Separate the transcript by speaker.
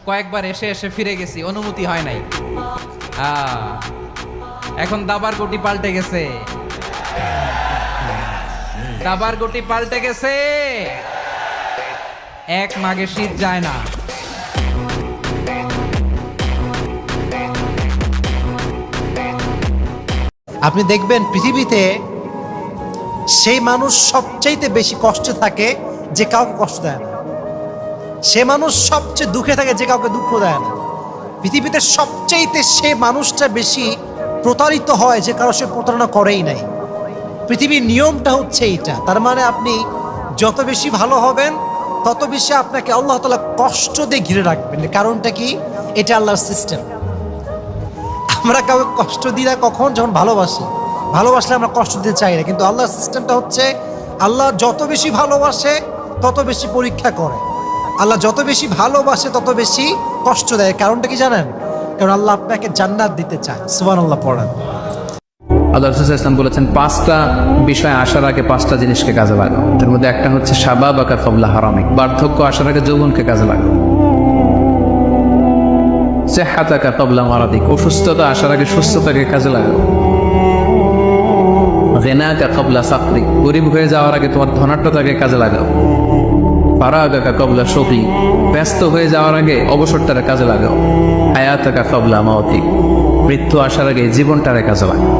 Speaker 1: কয়েকবার এসে এসে ফিরে গেছি, অনুমতি হয় নাই। এখন দাবার গুটি পাল্টে গেছে, দাবার গুটি পাল্টে গেছে। এক মাঘে শীত যায় না।
Speaker 2: আপনি দেখবেন পৃথিবীতে সেই মানুষ সবচাইতে বেশি কষ্টে থাকে যে কাউকে কষ্ট দেয় না। সে মানুষ সবচেয়ে দুঃখে থাকে যে কাউকে দুঃখ দেয় না। পৃথিবীতে সবচাইতে সে মানুষটা বেশি প্রতারিত হয় যে কারো সে প্রতারণা করেই নাই। পৃথিবীর নিয়মটা হচ্ছে এইটা। তার মানে আপনি যত বেশি ভালো হবেন তত বেশি আপনাকে আল্লাহ তাআলা কষ্ট দিয়ে ঘিরে রাখবেন। কারণটা কি? এটা আল্লাহর সিস্টেম। আমরা কাউকে কষ্ট দিই না কখন? যখন ভালোবাসি। ভালোবাসলে আমরা কষ্ট দিতে চাই না, কিন্তু আল্লাহর সিস্টেমটা হচ্ছে আল্লাহ যত বেশি ভালোবাসে তত বেশি পরীক্ষা করে। আল্লাহ যত বেশি ভালোবাসে তত বেশি কষ্ট দেয়। কারণটা কি জানেন? কারণ আল্লাহ আপনাকে জান্নাত দিতে চায়। সুবহানাল্লাহ পড়েন।
Speaker 3: আল্লাহ রাসূল সাল্লাল্লাহু আলাইহি ওয়াসাল্লাম বলেছেন, 5টা বিষয় আসার আগে 5টা জিনিসকে কাজে লাগাও। তার মধ্যে একটা হচ্ছে শাবাবাকা ক্বাবলা হারামিক, বার্ধক্য আসার আগে যৌবনকে কাজে লাগাও। সিহহাতাকা ক্বাবলা মারাদিক, অসুস্থতা আসার আগে সুস্থতাকে কাজে লাগাও। গিনাকা ক্বাবলা ফাকরিক, গরিব হয়ে যাওয়ার আগে তোমার ধনাঢ্যতাকে কাজে লাগাও। ফারাগাকা ক্বাবলা শুগলি, ব্যস্ত হয়ে যাওয়ার আগে অবসরটারে কাজে লাগাও। হায়াতাকা ক্বাবলা মাউতিক, মৃত্যু আসার আগে জীবনটারে কাজে লাগাও।